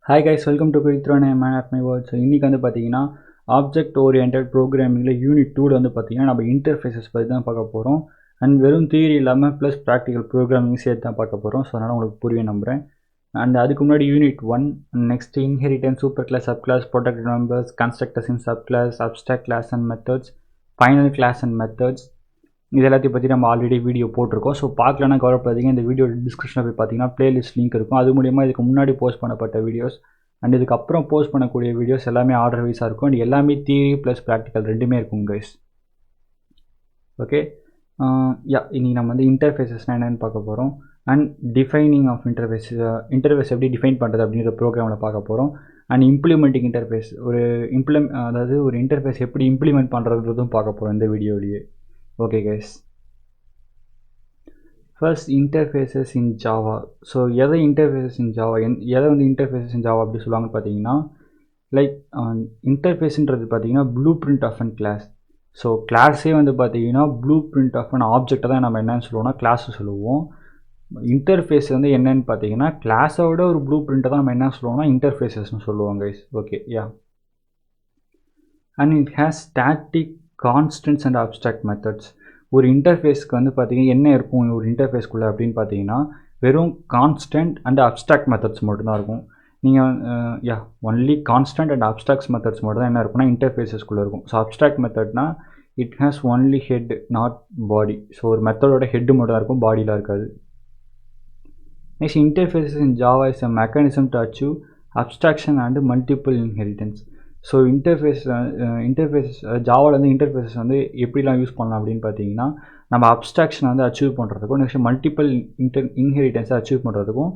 Hi guys, welcome to Kuithron Man at my world. So இன்னைக்கு வந்து பாத்தீங்கன்னா object oriented ப்ரோக்ராமிங்ல unit 2ல வந்து பாத்தீங்கன்னா நம்ம இன்டர்ஃபேஸஸ் பத்தி தான் பார்க்க போறோம். அண்ட் வெறும் தியரி இல்லாம ப்ளஸ் ப்ராக்டிகல் ப்ரோக்ராமிங் சேர்த்து தான் பார்க்க போறோம். ஸோ அதனால உங்களுக்கு புரியும் நம்புறேன். அண்ட் அதுக்கு முன்னாடி unit 1 next inheritance, super class, sub class, protected members, constructors in sub class, abstract class and methods, final class and methods, இது எல்லாத்தையும் பற்றி நம்ம ஆல்ரெடி வீடியோ போட்டிருக்கோம். ஸோ பார்க்கலன்னா கவலைப்படாதீங்க, இந்த வீடியோ டிஸ்கிரிப்ஷனில் போய் பார்த்தீங்கன்னா பிளேலிஸ்ட் லிங்க் இருக்கும். அது மூலியமாக இதுக்கு முன்னாடி போஸ்ட் பண்ணப்பட்ட வீடியோஸ் அண்ட் இதுக்கப்புறம் போஸ்ட் பண்ணக்கூடிய வீடியோஸ் எல்லாமே ஆர்டர் வைஸாக இருக்கும். அண்ட் எல்லாமே தியரி ப்ளஸ் ப்ராக்டிக்கல் ரெண்டுமே இருக்கும் கைஸ். ஓகே, இன்றைக்கி நம்ம வந்து இன்டர்ஃபேஸஸ்னால் என்னென்னு பார்க்க போகிறோம். அண்ட் டிஃபைனிங் ஆஃப் இன்டர்ஃபேஸ் எப்படி டிஃபைன் பண்ணுறது அப்படிங்கிற ப்ரோக்ராமில் பார்க்க போகிறோம். அண்ட் இம்ப்ளிமெண்டிங் இன்டர்ஃபேஸ், அதாவது ஒரு இன்டர்ஃபேஸ் எப்படி இம்ப்ளிமெண்ட் பண்ணுறதும் பார்க்க போகிறோம் இந்த வீடியோலேயே. Okay guys, first interfaces in Java. So எதை இன்டர்ஃபேஸஸ் இன் ஜாவா எதை வந்து இன்டர்ஃபேஸஸ் இன் ஜாவா அப்படி சொல்லுவாங்கன்னு பார்த்தீங்கன்னா, லைக் இன்டர்ஃபேஸுன்றது பார்த்தீங்கன்னா blueprint of and class. So கிளாஸே வந்து பார்த்தீங்கன்னா ப்ளூ பிரிண்ட் ஆஃப் அண்ட் ஆப்ஜெக்டை தான் நம்ம என்னென்னு சொல்லுவோம்னா கிளாஸ் சொல்லுவோம். இன்டர்ஃபேஸ் வந்து என்னென்னு பார்த்தீங்கன்னா கிளாஸை விட ஒரு ப்ளூ பிரிண்ட்டை தான் நம்ம என்ன சொல்லுவோம்னா இன்டர்ஃபேஸஸ்னு சொல்லுவோம் guys. Okay, and it has static, constants and abstract methods. ஒரு இன்டர்ஃபேஸ்க்கு வந்து பார்த்தீங்கன்னா என்ன இருக்கும் ஒரு இன்டர்ஃபேஸ்க்குள்ளே அப்படின்னு பார்த்தீங்கன்னா வெறும் கான்ஸ்டன்ட் அண்ட் அப்ஸ்ட்ராக்ட் மெத்தட்ஸ் மட்டும்தான் இருக்கும். நீங்கள் only constant and abstract methods மட்டும் தான் என்ன இருக்குன்னா இன்டர்ஃபேஸஸ்க்குள்ளே இருக்கும். ஸோ அப்ஸ்ட்ராக்ட் மெத்தட்னா it has only head not body. So ஒரு மெத்தடோட ஹெட்டு மட்டும் தான் இருக்கும், பாடியில் இருக்காது. Next, interfaces in Java is a mechanism to achieve abstraction and multiple inheritance. So interfaces ஜாவாவில் வந்து இன்டர்ஃபேஸஸ் வந்து எப்படிலாம் யூஸ் பண்ணலாம் அப்படின்னு பார்த்தீங்கன்னா நம்ம அப்ஸ்ட்ராக்ஷனை வந்து அச்சீவ் பண்ணுறதுக்கும் நெக்ஸ்ட் மல்டிபிள் இன்ஹெரிட்டன்ஸை அச்சீவ் பண்ணுறதுக்கும்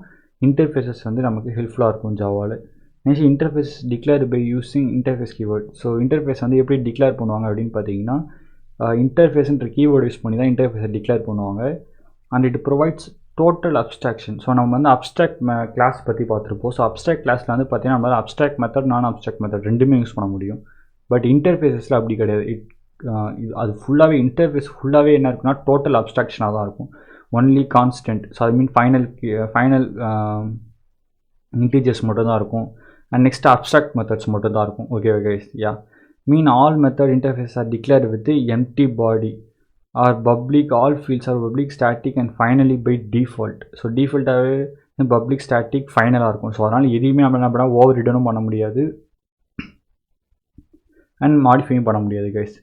இன்டர்ஃபேஸஸ் வந்து நமக்கு ஹெல்ப்ஃபுல்லாக இருக்கும் ஜாவாவில். Next, interface declare by using interface keyword. So interface வந்து எப்படி டிக்ளேர் பண்ணுவாங்க அப்படின்னு பார்த்தீங்கன்னா இன்டர்ஃபேஸ்ன்ற கீவேர்டு யூஸ் பண்ணி தான் இன்டர்ஃபேஸை டிக்ளேர் பண்ணுவாங்க. And it provides total abstraction. So நம்ம வந்து அப்ஸ்ட்ராக்ட் கிளாஸ் பற்றி பார்த்துருப்போம். ஸோ அப்ஸ்ட்ராக்ட் கிளாஸில் வந்து பார்த்தீங்கன்னா நம்மளால் அப்ஸ்ட்ராக்ட் மெத்தட், நான் அப்ஸ்ட்ராக்ட் மெத்தட் ரெண்டுமே யூஸ் பண்ண முடியும். பட் இன்டர்ஃபேஸஸில் அப்படி கிடையாது. அது ஃபுல்லாகவே இன்டர்ஃபேஸ் ஃபுல்லாகவே என்ன இருக்குன்னா டோட்டல் அப்ஸ்ட்ராக்ஷனாக தான் இருக்கும். ஒன்லி கான்ஸ்டன்ட், ஸோ அது மீன் ஃபைனல் இன்டீஜர்ஸ் மட்டும் தான் இருக்கும். அண்ட் நெக்ஸ்ட் அப்ஸ்ட்ராக்ட் மெத்தட்ஸ் மட்டும் தான் இருக்கும். Okay mean all method interface are declare with empty body are public, all fields are public, static and finally by default. So டிஃபால்ட்டாகவே public, static, ஃபைனலாக இருக்கும். ஸோ அதனால் எதையுமே நம்ம என்ன பண்ணால் ஓவர் ரிட்டனும் பண்ண முடியாது அண்ட் மாடிஃபையும் பண்ண முடியாது guys.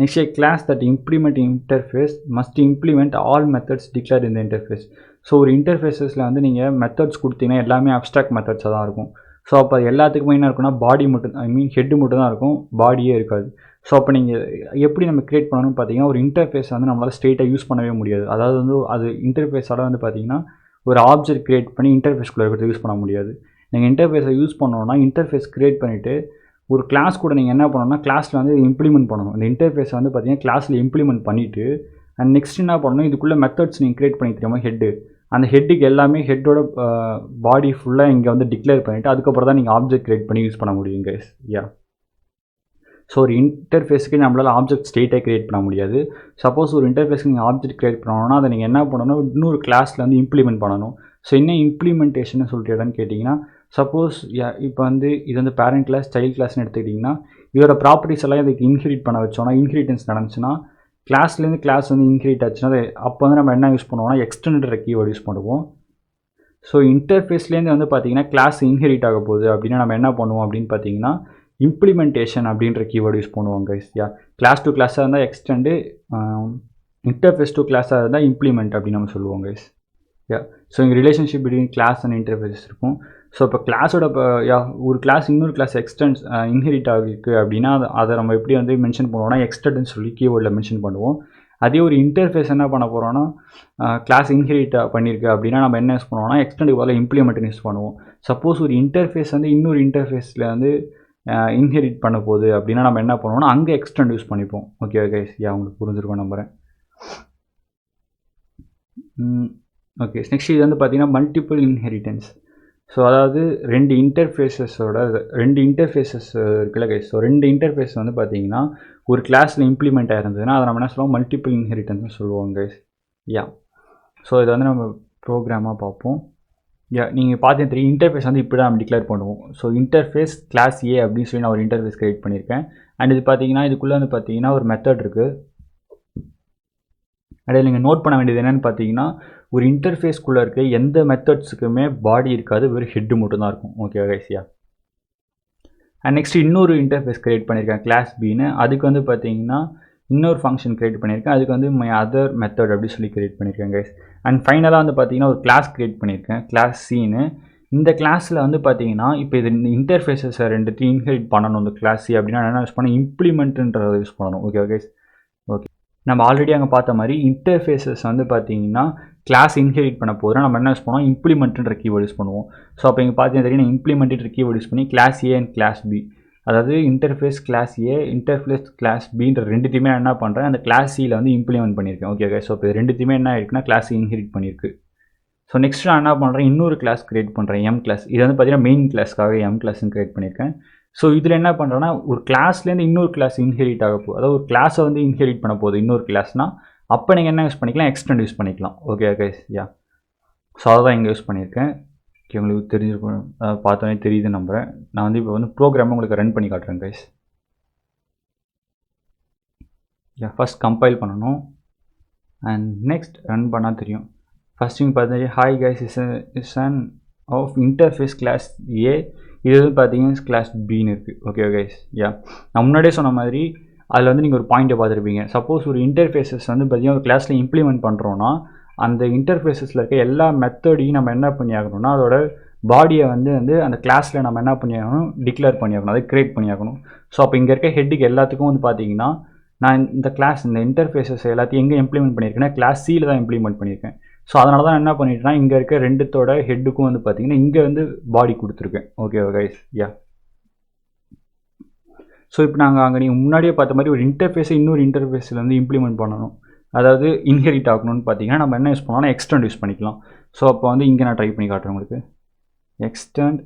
Next, class that implement interface must implement all methods declare இந்த இன்டர்ஃபேஸ். ஸோ ஒரு இன்டர்ஃபேஸஸில் வந்து நீங்கள் மெத்தட்ஸ் கொடுத்தீங்கன்னா எல்லாமே அப்ஸ்ட்ராக்ட் மெத்தட்ஸாக தான் இருக்கும். ஸோ அப்போ எல்லாத்துக்குமே என்ன இருக்குன்னா பாடி மட்டும், ஹெட்டு மட்டும் தான் இருக்கும், பாடியே இருக்காது. ஸோ அப்போ நீங்கள் எப்படி நம்ம க்ரியேட் பண்ணணும்னு பார்த்தீங்கன்னா ஒரு இன்டர்ஃபேஸ் வந்து நம்மளால் ஸ்ட்ரெயிட்டாக யூஸ் பண்ணவே முடியாது. அதாவது வந்து அது இன்டர்ஃபேஸோட வந்து பார்த்தீங்கன்னா ஒரு ஆப்ஜெக்ட் க்ரியேட் பண்ணி இன்டர்ஃபேஸ்க்குள்ளே இருக்கிறது யூஸ் பண்ண முடியாது. நீங்கள் இன்டர்ஃபேஸை யூஸ் பண்ணணும்னா இன்டர்ஃபேஸ் க்ரியேட் பண்ணிவிட்டு ஒரு கிளாஸ் கூட நீங்கள் என்ன பண்ணணும்னா கிளாஸில் வந்து இம்ப்ளிமெண்ட் பண்ணணும். இந்த இன்டர்ஃபேஸை வந்து பார்த்தீங்கன்னா கிளாஸில் இம்ப்ளிமெண்ட் பண்ணிவிட்டு அண்ட் நெக்ஸ்ட் என்ன பண்ணணும், இதுக்குள்ளே மெத்தட்ஸ் நீங்கள் க்ரியேட் பண்ணி தெரியாமல் ஹெட்டு, அந்த ஹெட்டுக்கு எல்லாமே ஹெட்டோட பாடி ஃபுல்லாக இங்கே வந்து டிக்ளேர் பண்ணிவிட்டு அதுக்கப்புறம் தான் நீங்கள் ஆப்ஜெக்ட் க்ரியேட் பண்ணி யூஸ் பண்ண முடியும் கைஸ். ஸோ ஒரு இன்டர்ஃபேஸுக்கு நம்மளால் ஆப்ஜெக்ட் ஸ்டேட்டாக க்ரியேட் பண்ண முடியாது. சப்போஸ் ஒரு இன்டர்ஃபேஸுக்கு நீங்கள் ஆப்ஜெக்ட் க்ரியேட் பண்ணணும்னா அதை நீங்கள் என்ன பண்ணணும், இன்னொரு கிளாஸில் வந்து இம்ப்ளிமெண்ட் பண்ணணும். ஸோ என்ன இம்ப்ளிமெண்டேஷன் சொல்லிட்டு இடம்னு கேட்டிங்கன்னா, சப்போஸ் இப்போ வந்து இது வந்து பேரண்ட் கிளாஸ், சைல்டு கிளாஸ்னு எடுத்துக்கிட்டிங்கன்னா இதோட ப்ராப்பர்ட்டிஸ் எல்லாம் இதுக்கு இன்ஹெரிட் பண்ண வச்சோன்னா, இன்ஹெரிட்டன்ஸ் நடந்துச்சுன்னா கிளாஸ்லேருந்து கிளாஸ் வந்து இன்ஹெரிட் ஆச்சுன்னா அப்போ வந்து நம்ம என்ன யூஸ் பண்ணுவோம்னா எக்ஸ்டெண்டட் கீவேர்டு யூஸ் பண்ணுவோம். ஸோ இன்டர்ஃபேஸ்லேருந்து வந்து பார்த்தீங்கன்னா கிளாஸ் இன்ஹெரிட் ஆக போகுது அப்படின்னா நம்ம என்ன பண்ணுவோம் அப்படின்னு பார்த்தீங்கன்னா இம்ப்ளிமெண்டேஷன் அப்படின்ற கீவேர்டு யூஸ் பண்ணுவோம் கைஸ். கிளாஸ் டு கிளாஸாக இருந்தால் எக்ஸ்டெண்டு, இன்டர்ஃபேஸ் டு கிளாஸாக இருந்தால் இம்ப்ளிமெண்ட் அப்படின்னு நம்ம சொல்லுவோம் கைஸ். ஸோ இங்கே relationship between class and interfaces இருக்கும். ஸோ இப்போ கிளாஸோட ஒரு கிளாஸ் இன்னொரு கிளாஸ் எக்ஸ்டென்ஸ் இன்ஹெரிட் ஆகிருக்கு அப்படின்னா அதை நம்ம எப்படி வந்து மென்ஷன் பண்ணுவோம்னா எக்ஸ்டெண்டுன்னு சொல்லி கீவேர்டில் மென்ஷன் பண்ணுவோம். அதே ஒரு இன்டர்ஃபேஸ் என்ன பண்ண போகிறோன்னா கிளாஸ் இன்ஹெரிட் பண்ணியிருக்கு அப்படின்னா நம்ம என்ன யூஸ் பண்ணுவோம்னா எக்ஸ்டெண்டுக்கு பதிலாக இம்ப்ளிமெண்ட்னு யூஸ் பண்ணுவோம். சப்போஸ் ஒரு இன்டர்ஃபேஸ் வந்து இன்னொரு இன்டர்ஃபேஸில் வந்து இன்ஹெரிட் பண்ண போகுது அப்படின்னா நம்ம என்ன பண்ணுவோம்னா அங்கே எக்ஸ்டெண்ட் யூஸ் பண்ணிப்போம். ஓகே கைஸ், உங்களுக்கு புரிஞ்சிருக்கோம் நம்புகிறேன். ஓகே, நெக்ஸ்ட் இது வந்து பார்த்தீங்கன்னா மல்டிபிள் இன்ஹெரிட்டன்ஸ். ஸோ அதாவது ரெண்டு இன்டர்ஃபேஸஸ் இருக்குல்ல கைஸ். ஸோ ரெண்டு இன்டர்ஃபேஸ் வந்து பார்த்தீங்கன்னா ஒரு கிளாஸில் இம்ப்ளிமெண்ட் ஆயிருந்ததுன்னா அதை நம்ம என்ன சொல்லுவோம், மல்டிபிள் இன்ஹெரிட்டன்ஸ்னு சொல்லுவோம் கைஸ். ஸோ இதை வந்து நம்ம ப்ரோக்ராமாக பார்ப்போம். நீங்கள் பார்த்தீங்கன்னா தெரியும் இன்டர்ஃபேஸ் வந்து இப்படி தான் நம்ம டிக்ளேர் பண்ணுவோம். ஸோ இன்டர்ஃபேஸ் கிளாஸ் ஏ அப்படின்னு சொல்லி நான் ஒரு இன்டர்ஃபேஸ் கிரியேட் பண்ணியிருக்கேன். அண்ட் இது பார்த்தீங்கன்னா இதுக்குள்ளே வந்து பார்த்தீங்கன்னா ஒரு மெத்தட் இருக்குது. அதில் நீங்கள் நோட் பண்ண வேண்டியது என்னென்னு பார்த்தீங்கன்னா ஒரு இன்டர்ஃபேஸ்க்குள்ளே இருக்க எந்த மெத்தட்ஸுக்குமே பாடி இருக்காது, வெறும் ஹெட்டு மட்டும்தான் இருக்கும். ஓகே கைஸ்யா. அண்ட் நெக்ஸ்ட் இன்னொரு இன்டர்ஃபேஸ் கிரியேட் பண்ணியிருக்கேன் கிளாஸ் பின்னு. அதுக்கு வந்து பார்த்தீங்கன்னா இன்னொரு ஃபங்க்ஷன் கிரியேட் பண்ணியிருக்கேன். அதுக்கு வந்து மை அதர் மெத்தட் அப்படி சொல்லி கிரியேட் பண்ணியிருக்கேன் கைஸ். அண்ட் ஃபைனலாக வந்து பார்த்தீங்கன்னா ஒரு கிளாஸ் கிரியேட் பண்ணியிருக்கேன் கிளாஸ் சின்னு. இந்த கிளாஸில் வந்து பார்த்தீங்கன்னா இப்போ இது இன்டர்ஃபேஸஸை ரெண்டுத்தையும் இன்ஹெரிட் பண்ணணும் இந்த கிளாஸ் சி அப்படின்னா என்ன யூஸ் பண்ணணும், இம்ப்ளிமெண்ட்டுன்றதை யூஸ் பண்ணணும். Okay guys. ஓகே, நம்ம ஆல்ரெடி அங்கே பார்த்த மாதிரி இன்டர்ஃபேஸஸ் வந்து பார்த்தீங்கன்னா கிளாஸ் இன்ஹெரிட் பண்ண போதுனா நம்ம என்ன யூஸ் பண்ணுவோம், இம்ப்ளிமெண்ட்டுன்ற கீவேர்ட் யூஸ் பண்ணுவோம். ஸோ அப்போ இங்கே பார்த்தீங்கன்னா தெரியும் இம்ப்ளிமெண்ட்டுன்ற கீவேர்ட் யூஸ் பண்ணி class A and class B, அதாவது interface class A interface class பின்ற ரெண்டுத்தையுமே என்ன பண்ணுறேன் அந்த கிளாஸ் சியில் வந்து இம்ப்ளிமெண்ட் பண்ணியிருக்கேன். Okay guys. ஸோ இப்போ ரெண்டுத்தையுமே என்ன ஆயிருக்குன்னா கிளாஸ் இன்ஹெரிட் பண்ணியிருக்கு. ஸோ நெக்ஸ்ட் நான் என்ன பண்ணுறேன், இன்னொரு கிளாஸ் கிரியேட் பண்ணுறேன் எம் கிளாஸ். இது வந்து பார்த்தீங்கன்னா மெயின் கிளாஸ்க்காக எம் கிளாஸ்ன்னு கிரியேட் பண்ணியிருக்கேன். ஸோ இதில் என்ன பண்ணுறேன்னா ஒரு கிளாஸ்லேருந்து இன்னொரு கிளாஸ் இன்ஹெரிட் ஆக போகுது, அதாவது ஒரு கிளாஸை வந்து இன்ஹெரிட் பண்ண போகுது இன்னொரு கிளாஸ்னால் அப்போ நீங்கள் என்ன யூஸ் பண்ணிக்கலாம், எக்ஸ்டெண்ட் யூஸ் பண்ணிக்கலாம். Okay guys. ஸோ அதை தான் இங்கே யூஸ் பண்ணியிருக்கேன். ஓகே, உங்களுக்கு தெரிஞ்சிருக்கும், பார்த்தோன்னே தெரியுது நம்புகிறேன். நான் வந்து இப்போ வந்து ப்ரோக்ராமை உங்களுக்கு ரன் பண்ணி காட்டுறேன் கைஸ். ஃபஸ்ட் கம்பைல் பண்ணணும் அண்ட் நெக்ஸ்ட் ரன் பண்ணால் தெரியும். ஃபஸ்ட் நீங்கள் பார்த்தீங்கன்னா hi guys is an of interface class A, இது வந்து பார்த்தீங்கன்னா கிளாஸ் பின்னு இருக்குது. Okay guys. நான் முன்னாடியே சொன்ன மாதிரி அதில் வந்து நீங்கள் ஒரு பாயிண்ட்டை பார்த்துருப்பீங்க. சப்போஸ் ஒரு இன்டர்ஃபேஸஸ் வந்து பார்த்தீங்கன்னா ஒரு கிளாஸில் இம்ப்ளிமெண்ட் பண்ணுறோன்னா அந்த இன்டர்ஃபேஸஸில் இருக்க எல்லா மெத்தடையும் நம்ம என்ன பண்ணி ஆகணும்னா அதோட பாடியை வந்து அந்த கிளாஸில் நம்ம என்ன பண்ணி ஆகணும், டிக்ளேர் பண்ணி ஆகணும், அதை க்ரியேட் பண்ணி ஆகணும். ஸோ அப்போ இங்கே இருக்க ஹெட்டுக்கு எல்லாத்துக்கும் வந்து பார்த்தீங்கன்னா நான் இந்த கிளாஸ் இந்த இன்டர்ஃபேஸஸ் எல்லாத்தையும் எங்கே இம்ப்ளிமெண்ட் பண்ணியிருக்கேன்னா கிளாஸ் சியில் தான் இம்ப்ளிமெண்ட் பண்ணியிருக்கேன். ஸோ அதனால தான் என்ன பண்ணிட்டேன்னா இங்கே இருக்க ரெண்டுத்தோட ஹெட்டுக்கும் வந்து பார்த்தீங்கன்னா இங்கே வந்து பாடி கொடுத்துருக்கேன். Okay guys. ஸோ இப்போ நாங்கள் அங்கே நீங்கள் முன்னாடியே பார்த்த மாதிரி ஒரு இன்டர்ஃபேஸை இன்னொரு இன்டர்ஃபேஸில் வந்து இம்ப்ளிமெண்ட் பண்ணணும், அதாவது இன்ஹெரிட் ஆகணும்னு பார்த்தீங்கன்னா நம்ம என்ன யூஸ் பண்ணலாம்னா எக்ஸ்டெண்ட் யூஸ் பண்ணிக்கலாம். ஸோ அப்போ வந்து இங்கே நான் ட்ரை பண்ணி காட்டுறேன் உங்களுக்கு. எக்ஸ்டெண்ட்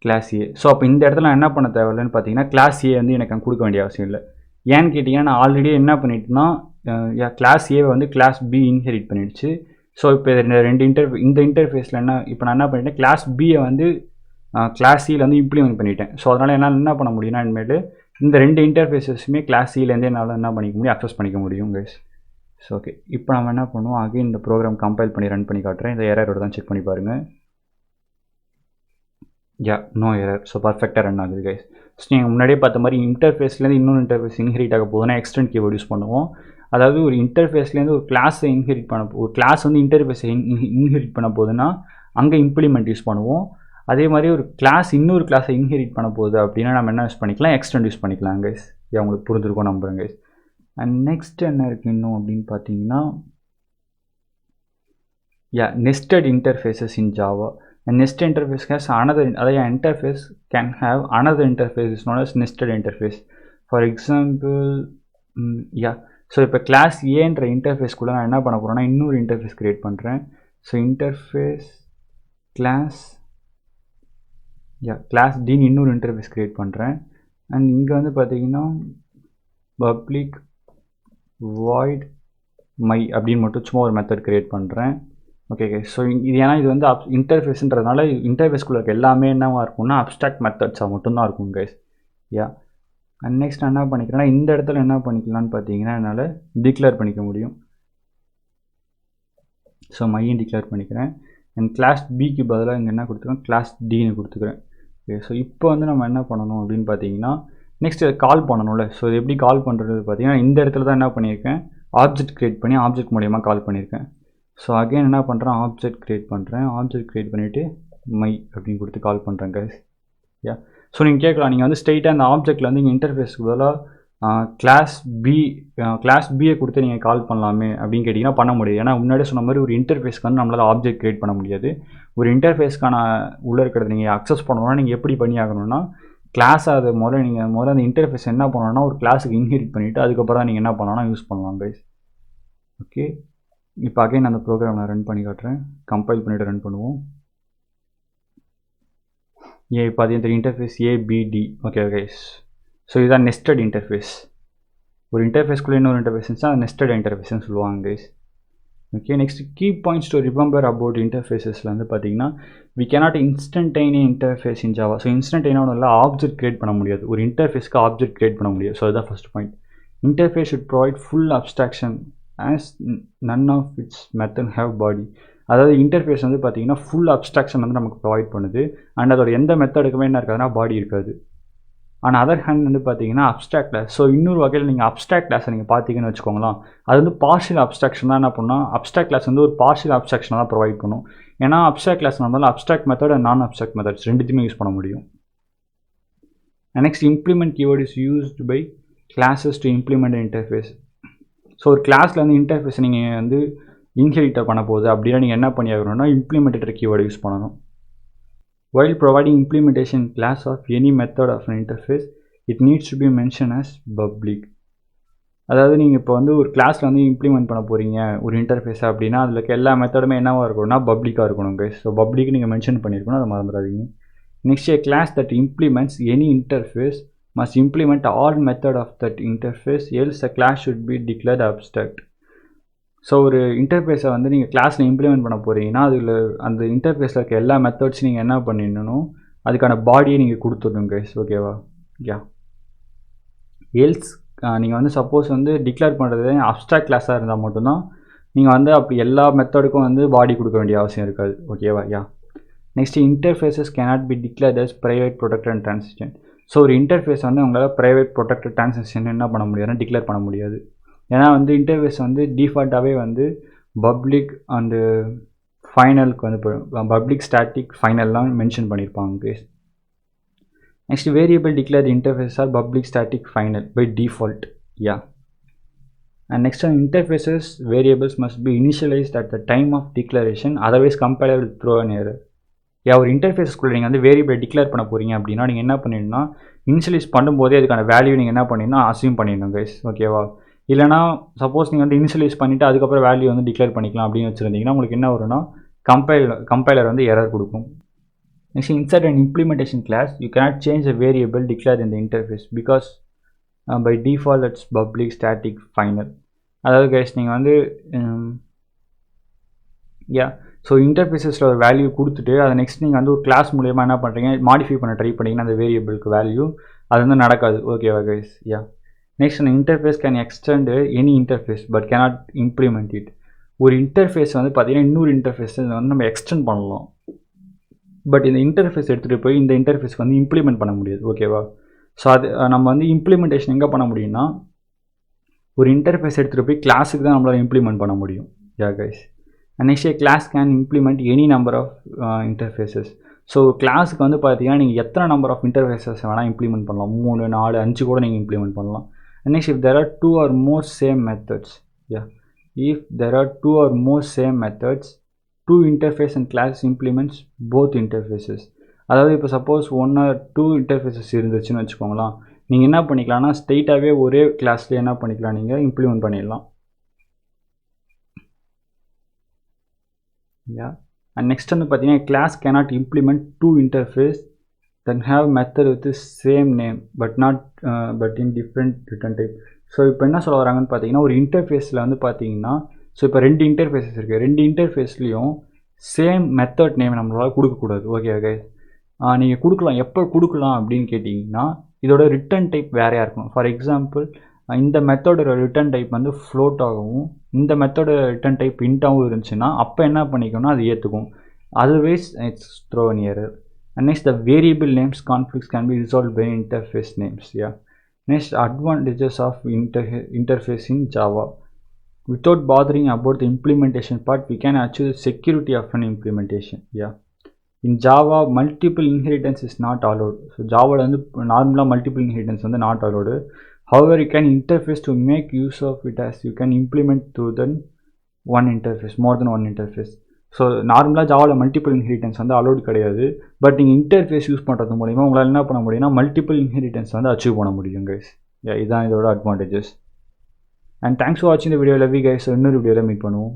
கிளாஸ் ஏ. ஸோ அப்போ இந்த இடத்துல நான் என்ன பண்ண தேவையில்லைன்னு பார்த்தீங்கன்னா கிளாஸ் ஏ வந்து எனக்கு கொடுக்க வேண்டிய அவசியம் இல்லை. ஏன்னு கேட்டிங்கன்னா நான் ஆல்ரெடி என்ன பண்ணிட்டேன்னா கிளாஸ் ஏவை வந்து கிளாஸ் பி இன்ஹெரிட் பண்ணிடுச்சு. ஸோ இப்போ இந்த இன்டர்ஃபேஸில் இப்போ நான் என்ன பண்ணிட்டேன், கிளாஸ் பியை வந்து கிளாஸ் சியில் வந்து இம்ப்ளிமெண்ட் பண்ணிட்டேன். ஸோ அதனால் என்னால் என்ன பண்ண முடியும்னா இனிமேல் இந்த ரெண்டு இன்டர்ஃபேஸஸுமே கிளாஸ் சியிலேருந்தே என்னால் என்ன பண்ணிக்க முடியும், அக்சஸ் பண்ணிக்க முடியும் கைஸ். ஸோ ஓகே, இப்போ நம்ம என்ன பண்ணுவோம், அகைன் இந்த ப்ரோக்ராம் கம்பைல் பண்ணி ரன் பண்ணி காட்டுறேன். இந்த எரரோட தான் செக் பண்ணி பாருங்கள். No error. ஸோ பர்ஃபெக்டாக ரன் ஆகுது கைஸ். ஸோ நீங்கள் முன்னாடியே பார்த்த மாதிரி இன்டர்ஃபேஸ்லேருந்து இன்னொரு இன்டர்ஃபேஸ் இன்ஹெரிட் ஆக போதுன்னா எக்ஸ்டெண்ட் கீவேர்ட் யூஸ் பண்ணுவோம். அதாவது ஒரு இன்டர்ஃபேஸ்லேருந்து ஒரு கிளாஸை இன்ஹெரிட் பண்ண ஒரு கிளாஸ் வந்து இன்டர்ஃபேஸை இன்ஹெரிட் பண்ண போதுன்னா அங்கே இம்ப்ளிமெண்ட் யூஸ் பண்ணுவோம். அதே மாதிரி ஒரு கிளாஸ் இன்னொரு கிளாஸை இன்ஹெரிட் பண்ண போகுது அப்படின்னா நம்ம என்ன யூஸ் பண்ணிக்கலாம், எக்ஸ்டெண்ட் யூஸ் பண்ணிக்கலாம் கைஸ். உங்களுக்கு புரிஞ்சிருக்கும் நம்புறேன் கைஸ். அண்ட் நெக்ஸ்ட் என்ன இருக்குது இன்னும் அப்படின்னு பார்த்தீங்கன்னா nested interfaces in Java. A nested interface has another, an interface can have another interface is known as nested interface. For example, so இப்போ கிளாஸ் ஏன்ற இன்டர்ஃபேஸ்க்குள்ளே நான் என்ன பண்ண போகிறேன்னா இன்னொரு இன்டர்ஃபேஸ் க்ரியேட் பண்ணுறேன். ஸோ இன்டர்ஃபேஸ் கிளாஸ் கிளாஸ் டின்னு இன்னொரு இன்டர்ஃபேஸ் க்ரியேட் பண்ணுறேன். அண்ட் இங்கே வந்து பார்த்தீங்கன்னா பப்ளிக் வாய்ட் மை அப்படின்னு மட்டும் சும்மா ஒரு மெத்தட் க்ரியேட் பண்ணுறேன். Okay guys. ஸோ இது ஏன்னா இது வந்து இன்டர்ஃபேஸ்ன்றதுனால இன்டர்ஃபேஸ்க்குள்ளே இருக்க எல்லாமே என்னவாக இருக்கும்னா அப்ஸ்ட்ராக்ட் மெத்தட்ஸாக மட்டும்தான் இருக்கும் கைஸ். அண்ட் நெக்ஸ்ட் நான் என்ன பண்ணிக்கிறேன்னா இந்த இடத்துல என்ன பண்ணிக்கலான்னு பார்த்தீங்கன்னா என்னால் டிக்ளேர் பண்ணிக்க முடியும். ஸோ மையும் டிக்ளேர் பண்ணிக்கிறேன். அண்ட் கிளாஸ் பிக்கு பதிலாக இங்கே என்ன கொடுத்துருக்கேன், கிளாஸ் டின்னு கொடுத்துக்கிறேன். ஓகே, ஸோ இப்போ வந்து நம்ம என்ன பண்ணணும் அப்படின்னு பார்த்தீங்கன்னா நெக்ஸ்ட் இதை கால் பண்ணணும்ல. ஸோ இது எப்படி கால் பண்ணுறது பார்த்தீங்கன்னா இந்த இடத்துல தான் என்ன பண்ணியிருக்கேன், ஆப்ஜெக்ட் க்ரியேட் பண்ணி ஆப்ஜெக்ட் மூலியமாக கால் பண்ணியிருக்கேன். ஸோ அகைன் என்ன பண்ணுறேன், ஆப்ஜெக்ட் க்ரியேட் பண்ணுறேன். ஆப்ஜெக்ட் க்ரியேட் பண்ணிவிட்டு மை அப்படின்னு கொடுத்து கால் பண்ணுறேன் கைஸ். ஸோ நீங்கள் கேட்கலாம், நீங்கள் வந்து ஸ்ட்ரெயிட்டாக அந்த ஆப்ஜெக்ட்டில் வந்து இங்கே இன்டர்ஃபேஸ்க்கு பதிலாக கிளாஸ் பியை கொடுத்து நீங்கள் கால் பண்ணலாமே அப்படின்னு கேட்டிங்கன்னா பண்ண முடியாது. ஏன்னா முன்னாடியே சொன்ன மாதிரி ஒரு இன்டர்ஃபேஸ்க்கு வந்து நம்மளால் ஆப்ஜெக்ட் க்ரியேட் பண்ண முடியாது. ஒரு இன்டர்ஃபேஸ்க்கான உள்ளே இருக்கிறது நீங்கள் அக்சஸ் பண்ணணும்னா நீங்கள் எப்படி பண்ணி ஆகணும்னா கிளாஸ் அது முதல்ல அந்த இன்டர்ஃபேஸ் என்ன பண்ணணும்னா ஒரு கிளாஸுக்கு இன்ஹெரிட் பண்ணிவிட்டு அதுக்கப்புறம் தான் நீங்கள் என்ன பண்ணலாம்னா யூஸ் பண்ணலாம் கைஸ். ஓகே, இப்போ அகைன் அந்த ப்ரோக்ராம் நான் ரன் பண்ணி காட்டுறேன். கம்பைல் பண்ணிவிட்டு ரன் பண்ணுவோம். இப்போ அதே interface ABT. Okay guys. So இதுதான் நெஸ்டட் இன்டர்ஃபேஸ். ஒரு இன்டர்ஃபேஸ்க்குள்ளே இன்னொரு இன்டர்ஃபேஸ் இருந்துச்சுன்னா அது நெஸ்டட் இன்டர்ஃபேஸ்ன்னு சொல்லுவாங்க guys. Okay, next key points to remember about இன்டர்ஃபேஸஸில் வந்து பார்த்தீங்கன்னா we cannot instantaneous interface in Java. So இன்ஸ்டன்டேனியான இல்லை ஆப்ஜெக்ட் கிரியேட் பண்ண முடியாது, ஒரு இன்டர்ஃபேஸ்க்கு ஆப்ஜெக்ட் கிரியேட் பண்ண முடியாது. ஸோ அதுதான் first point. Interface should provide full abstraction as none of its method have body. அதாவது இன்டர்ஃபேஸ் வந்து பார்த்தீங்கன்னா ஃபுல் அப்ஸ்ட்ராக்ஷன் வந்து நமக்கு ப்ரொவைட் பண்ணுது, அண்ட் அதோட எந்த மெத்தடுக்குமே என்ன இருக்காதுன்னா பாடி இருக்காது. ஆனால் அதர் ஹேண்ட் வந்து பார்த்தீங்கன்னா அப்ஸ்ட்ராக்ட் கிளாஸ். ஸோ இன்னொரு வகையில் நீங்கள் அப்ஸ்ட்ராக்ட் கிளாஸை நீங்கள் பார்த்தீங்கன்னு வச்சுக்கோங்களேன், அது வந்து பார்ஷியல் அப்ஸ்ட்ராக்ஷன் தான். என்ன பண்ணால் அப்ஸ்ட்ராக்ட் கிளாஸ் வந்து ஒரு பார்ஷியல் அப்ஸ்ட்ராக்ஷன் தான் ப்ரொவைட் பண்ணும். ஏன்னா அப்ஸ்ட்ராக்ட் கிளாஸ் நம்மளால் abstract method and non abstract methods ரெண்டுத்தையுமே யூஸ் பண்ண முடியும். Next implement keyword is used by classes to implement interface. So ஒரு கிளாஸில் வந்து இன்டர்ஃபேஸ் நீங்கள் வந்து இன்ஹெரிட்டர் பண்ண போகுது அப்படின்னா நீங்கள் என்ன பண்ணி ஆகணும்னா இம்ப்ளிமெண்டேட்டர் கீவேர்டு யூஸ் பண்ணணும். While providing implementation class of any method of an interface, it needs to be mentioned as public. அதாவது நீங்கள் இப்போ வந்து ஒரு கிளாஸில் வந்து இம்ப்ளிமெண்ட் பண்ண போகிறீங்க ஒரு இன்டர்ஃபேஸ் அப்படின்னா அதில் இருக்க எல்லா மெத்தடுமே என்னவாக இருக்கணும்னா பப்ளிக்காக இருக்கணும் கைஸ். ஸோ பப்ளிக் நீங்கள் மென்ஷன் பண்ணியிருக்கணும், அதை மறந்துடாதீங்க. Next a class that implements any interface must implement all method of that interface, else a class should be declared abstract. So ஒரு இன்டர்ஃபேஸை வந்து நீங்கள் கிளாஸில் இம்ப்ளிமெண்ட் பண்ண போகிறீங்கன்னா அதில் அந்த இன்டர்ஃபேஸில் இருக்க எல்லா மெத்தட்ஸ் நீங்கள் என்ன பண்ணிடணும், அதுக்கான பாடியை நீங்கள் கொடுத்துடணும் கைஸ். ஓகேவா? யா, எல்ஸ் நீங்கள் வந்து சப்போஸ் வந்து டிக்ளேர் பண்ணுறது அப்ஸ்ட்ராக்ட் கிளாஸாக இருந்தால் மட்டும்தான் நீங்கள் வந்து அப்படி எல்லா மெத்தடுக்கும் வந்து பாடி கொடுக்க வேண்டிய அவசியம் இருக்காது. ஓகேவா? Yeah, next interfaces cannot be declared as private protected and transition. So ஒரு இன்டர்ஃபேஸ் வந்து உங்களால் ப்ரைவேட் ப்ரொடெக்டட் ட்ரான்சிஷன் என்ன பண்ண முடியாதுன்னா டிக்ளேர் பண்ண முடியாது. ஏன்னா வந்து இன்டர்ஃபேஸ் வந்து டிஃபால்ட்டாகவே வந்து பப்ளிக் அண்டு ஃபைனலுக்கு வந்து பப்ளிக் ஸ்டாட்டிக் ஃபைனல்லாம் மென்ஷன் பண்ணியிருப்பாங்க guys. Next variable declare interface are public static final by default. Yeah, and next interfaces variables must be initialized at the time of declaration, otherwise compiler will throw an error. Yeah, ஒரு இன்டர்ஃபேஸ்க்குள்ளே நீங்கள் வந்து variable declare பண்ண போகிறீங்க அப்படின்னா நீங்கள் என்ன பண்ணிடணும்னா initialise பண்ணும்போதே அதுக்கான வேல்யூ நீங்கள் என்ன பண்ணிடணும் அசியூம் பண்ணிடணும் கைஸ். ஓகேவா? இல்லைனா சப்போஸ் நீங்கள் வந்து இனிஷியலைஸ் பண்ணிவிட்டு அதுக்கப்புறம் வேல்யூ வந்து டிக்ளேர் பண்ணிக்கலாம் அப்படின்னு வச்சுருந்தீங்கன்னா உங்களுக்கு என்ன வரும்னா கம்பைலர் வந்து எரர் கொடுக்கும். Next insert and implementation class you cannot change a variable declare in the interface because by default it's public static final. அதாவது கைஸ் நீங்கள் வந்து யா, ஸோ இன்டர்ஃபேஸஸில் ஒரு வேல்யூ கொடுத்துட்டு அதை நெக்ஸ்ட் நீங்கள் வந்து ஒரு கிளாஸ் மூலியமாக என்ன பண்ணுறீங்க மாடிஃபை பண்ண ட்ரை பண்ணிங்கன்னா அந்த வேரியபிளுக்கு வேல்யூ அது வந்து நடக்காது. ஓகேவா guys? Yeah, next an interface can extend any interface but cannot implement it. ஒரு இன்டர்ஃபேஸ் வந்து பார்த்தீங்கன்னா இன்னொரு இன்டர்ஃபேஸ் வந்து நம்ம எக்ஸ்டெண்ட் பண்ணலாம், பட் இந்த இன்டர்ஃபேஸ் எடுத்துகிட்டு போய் இந்த இன்டர்ஃபேஸ்க்கு வந்து இம்ப்ளிமெண்ட் பண்ண முடியாது. ஓகேவா? ஸோ அது நம்ம வந்து இம்ப்ளிமெண்டேஷன் எங்கே பண்ண முடியும்னா ஒரு இன்டர்ஃபேஸ் எடுத்துகிட்டு போய் கிளாஸுக்கு தான் நம்மளால் இம்ப்ளிமெண்ட் பண்ண முடியும். Yeah guys, next a class can implement any number of interfaces. So கிளாஸுக்கு வந்து பார்த்தீங்கன்னா நீங்கள் எத்தனை நம்பர் ஆஃப் இன்டர்ஃபேஸஸ் வேணால் இம்ப்ளிமெண்ட் பண்ணலாம், 3, 4, 5 கூட நீங்கள் இம்ப்ளிமெண்ட் பண்ணலாம். And next, if there are two or more same methods, if there are two or more same methods, two interface and class implements both interfaces. அதாவது இப்போ சப்போஸ் 1 or 2 இன்டர்ஃபேஸஸ் இருந்துச்சுன்னு வச்சுக்கோங்களேன், நீங்கள் என்ன பண்ணிக்கலாம்னா ஸ்ட்ரெயிட்டாகவே ஒரே கிளாஸில் என்ன பண்ணிக்கலாம் நீங்கள் இம்ப்ளிமெண்ட் பண்ணிடலாம். அண்ட் நெக்ஸ்ட் வந்து பார்த்தீங்கன்னா class cannot implement 2 interface then have method with the same name but in different return type. So இப்போ என்ன சொல்ல வராங்கன்னு பார்த்தீங்கன்னா ஒரு இன்டர்ஃபேஸில் வந்து பார்த்தீங்கன்னா ஸோ இப்போ 2 இன்டர்ஃபேஸஸ் இருக்குது, 2 இன்டர்ஃபேஸ்லேயும் சேம் மெத்தட் நேம் நம்மளால் கொடுக்கக்கூடாது. ஓகே, நீங்கள் கொடுக்கலாம். எப்போ கொடுக்கலாம் அப்படின்னு கேட்டிங்கன்னா இதோட ரிட்டர்ன் டைப் வேறையாக இருக்கணும். ஃபார் எக்ஸாம்பிள் இந்த மெத்தடோட ரிட்டர்ன் டைப் வந்து ஃப்ளோட் ஆகவும் இந்த மெத்தடோட ரிட்டர்ன் டைப் இன்ட்டாகவும் இருந்துச்சுன்னா அப்போ என்ன பண்ணிக்கணும்னா அது ஏற்றுக்கும், otherwise it's throw an error. And next, the variable names conflicts can be resolved by interface names. Yeah. Next, advantages of interface in Java. Without bothering about the implementation part, we can achieve the security of an implementation. Yeah. In Java, multiple inheritance is not allowed. So Java வந்து நார்மலாக multiple inheritance வந்து not allowed. However, you can interface to make use of it as you can implement through the one interface, more than one interface. So நார்மலாக ஜாவாவில் multiple inheritance வந்து allowed கிடையாது, but நீங்கள் interface use பண்ணுறது மூலிமா உங்களால் என்ன பண்ண முடியும்னா மல்டிபிள் இன்ஹெரிட்டன்ஸ் வந்து அச்சீவ் பண்ண முடியும் கைஸ். இதுதான் இதோட அட்வான்டேஜஸ். அண்ட் தேங்க்ஸ் ஃபார் வாட்சிங் இந்த வீடியோ. Love you guys. இன்னொரு வீடியோவில் மீட் பண்ணுவோம்.